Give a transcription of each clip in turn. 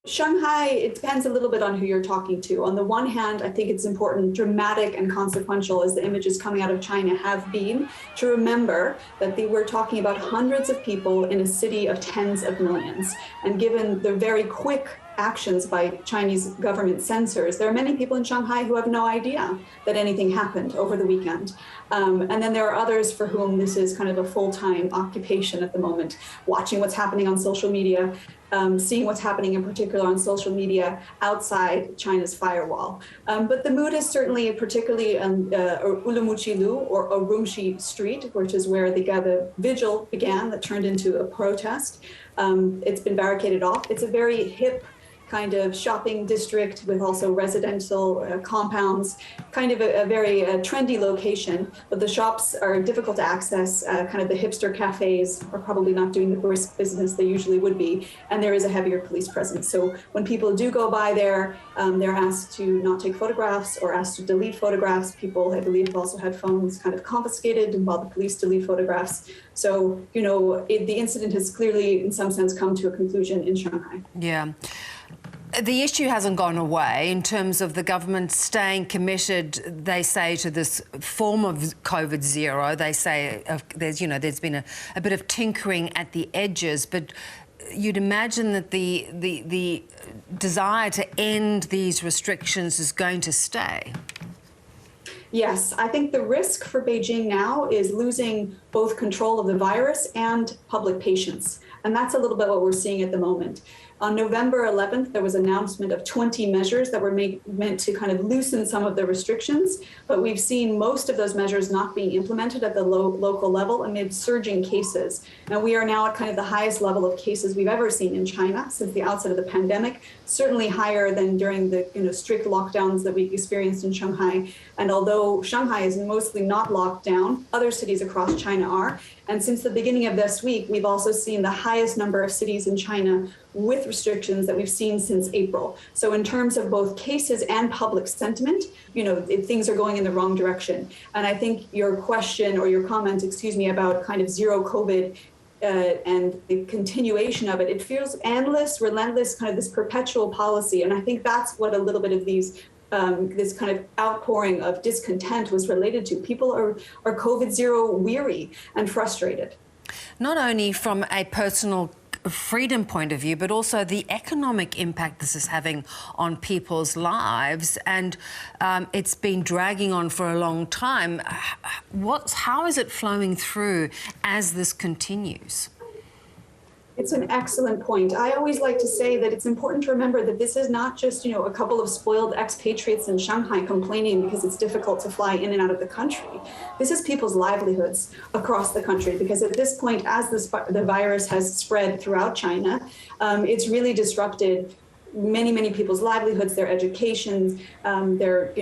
Shanghai, it depends a little bit on who you're talking to. On the one hand, I think it's important, dramatic and consequential as the images coming out of China have been, to remember that they were talking about hundreds of people in a city of tens of millions. And given the very quick actions by Chinese government censors, there are many people in Shanghai who have no idea that anything happened over the weekend. And then there are others for whom this is kind of a full-time occupation at the moment, watching what's happening on social media, seeing what's happening in particular on social media outside China's firewall. But the mood is certainly, particularly on Ulamuchi Lu or Urumqi Street, which is where the vigil began that turned into a protest. It's been barricaded off. It's a very hip kind of shopping district with also residential compounds, kind of a very trendy location, but the shops are difficult to access. Kind of the hipster cafes are probably not doing the brisk business they usually would be, and there is a heavier police presence. So when people do go by there, they're asked to not take photographs or asked to delete photographs. People, I believe, have also had phones kind of confiscated while the police delete photographs. So, you know, the incident has clearly, in some sense, come to a conclusion in Shanghai. Yeah. The issue hasn't gone away in terms of the government staying committed, they say, to this form of COVID zero. They say there's been a bit of tinkering at the edges, but you'd imagine that the desire to end these restrictions is going to stay. Yes, I think the risk for Beijing now is losing both control of the virus and public patience. And that's a little bit what we're seeing at the moment. On November 11th, there was an announcement of 20 measures that were meant to kind of loosen some of the restrictions, but we've seen most of those measures not being implemented at the local level amid surging cases. Now, we are now at kind of the highest level of cases we've ever seen in China since the outset of the pandemic, certainly higher than during the strict lockdowns that we experienced in Shanghai. And although Shanghai is mostly not locked down, other cities across China are. And since the beginning of this week, we've also seen the highest number of cities in China with restrictions that we've seen since April. So in terms of both cases and public sentiment, things are going in the wrong direction. And I think your question or your comment, about kind of zero COVID and the continuation of it, it feels endless, relentless, kind of this perpetual policy. And I think that's what a little bit of these this kind of outpouring of discontent was related to. People are COVID zero weary and frustrated. Not only from a personal freedom point of view, but also the economic impact this is having on people's lives. And it's been dragging on for a long time. How is it flowing through as this continues? It's an excellent point. I always like to say that it's important to remember that this is not just, a couple of spoiled expatriates in Shanghai complaining because it's difficult to fly in and out of the country. This is people's livelihoods across the country, because at this point, as the virus has spread throughout China, it's really disrupted many people's livelihoods, their education, their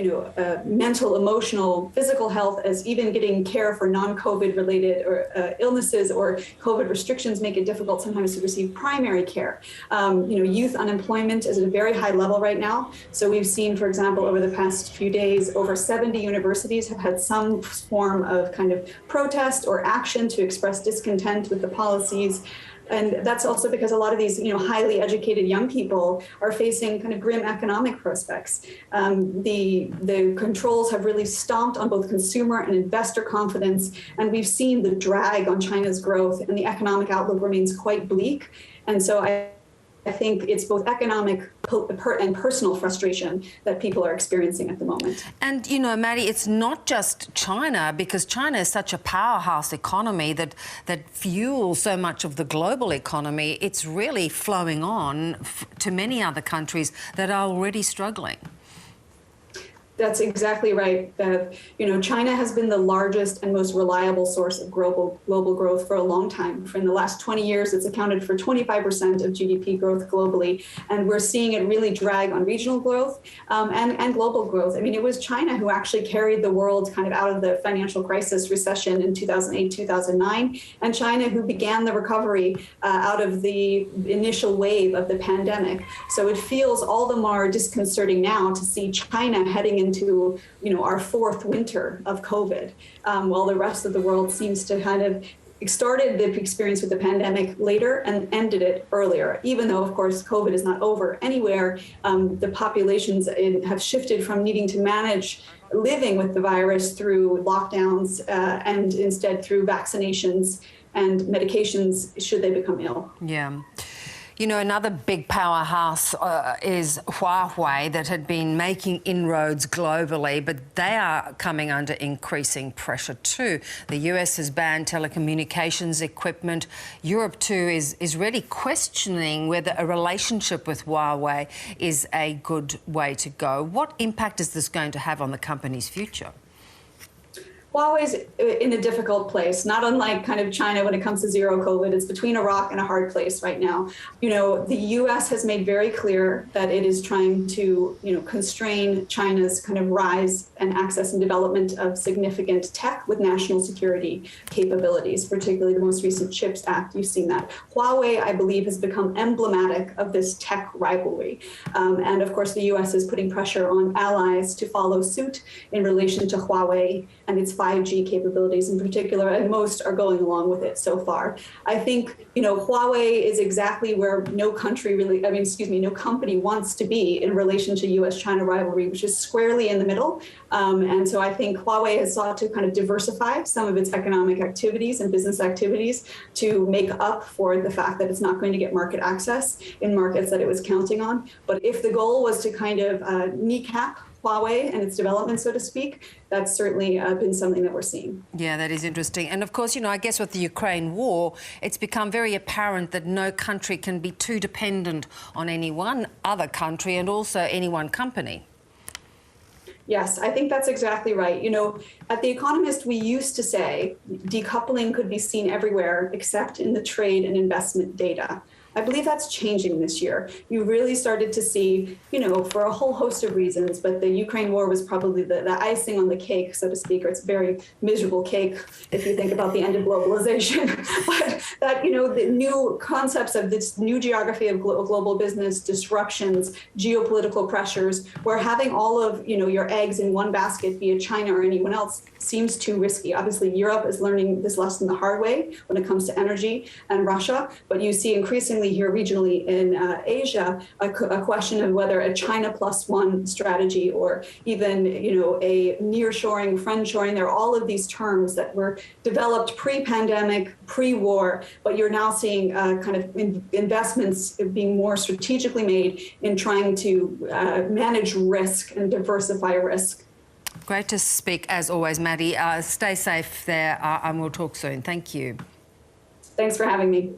mental, emotional, physical health, as even getting care for non-COVID related or illnesses or COVID restrictions make it difficult sometimes to receive primary care. Youth unemployment is at a very high level right now. So we've seen, for example, over the past few days, over 70 universities have had some form of kind of protest or action to express discontent with the policies. And that's also because a lot of these, highly educated young people are facing kind of grim economic prospects. The controls have really stomped on both consumer and investor confidence, and we've seen the drag on China's growth, and the economic outlook remains quite bleak. And so I think it's both economic and personal frustration that people are experiencing at the moment. And, Maddie, it's not just China, because China is such a powerhouse economy that fuels so much of the global economy. It's really flowing on to many other countries that are already struggling. That's exactly right. China has been the largest and most reliable source of global growth for a long time. For in the last 20 years, it's accounted for 25% of GDP growth globally. And we're seeing it really drag on regional growth and global growth. I mean, it was China who actually carried the world kind of out of the financial crisis recession in 2008, 2009, and China who began the recovery out of the initial wave of the pandemic. So it feels all the more disconcerting now to see China heading into our fourth winter of COVID, while the rest of the world seems to kind of started the experience with the pandemic later and ended it earlier, even though, of course, COVID is not over anywhere. The populations have shifted from needing to manage living with the virus through lockdowns and instead through vaccinations and medications should they become ill. Yeah. You know, another big powerhouse is Huawei, that had been making inroads globally, but they are coming under increasing pressure too. The US has banned telecommunications equipment. Europe too is really questioning whether a relationship with Huawei is a good way to go. What impact is this going to have on the company's future? Huawei's in a difficult place, not unlike kind of China when it comes to zero COVID. It's between a rock and a hard place right now. You know, the US has made very clear that it is trying to, constrain China's kind of rise and access and development of significant tech with national security capabilities, particularly the most recent CHIPS Act. You've seen that. Huawei, I believe, has become emblematic of this tech rivalry. And of course, the US is putting pressure on allies to follow suit in relation to Huawei and its 5G capabilities in particular, and most are going along with it so far. I think, Huawei is exactly where no company wants to be in relation to US-China rivalry, which is squarely in the middle. And so I think Huawei has sought to kind of diversify some of its economic activities and business activities to make up for the fact that it's not going to get market access in markets that it was counting on. But if the goal was to kind of kneecap Huawei and its development, so to speak, that's certainly been something that we're seeing. Yeah, that is interesting. And of course, I guess with the Ukraine war, it's become very apparent that no country can be too dependent on any one other country and also any one company. Yes, I think that's exactly right. At The Economist, we used to say decoupling could be seen everywhere except in the trade and investment data. I believe that's changing this year. You really started to see, for a whole host of reasons, but the Ukraine war was probably the icing on the cake, so to speak, or it's a very miserable cake if you think about the end of globalization. But that, the new concepts of this new geography of global business, disruptions, geopolitical pressures, where having all of, your eggs in one basket, be it China or anyone else, seems too risky. Obviously, Europe is learning this lesson the hard way when it comes to energy and Russia, but you see increasingly here regionally in Asia, a question of whether a China +1 strategy or even, a nearshoring, friendshoring, there are all of these terms that were developed pre-pandemic, pre-war, but you're now seeing kind of investments being more strategically made in trying to manage risk and diversify risk. Great to speak, as always, Maddie. Stay safe there, and we'll talk soon. Thank you. Thanks for having me.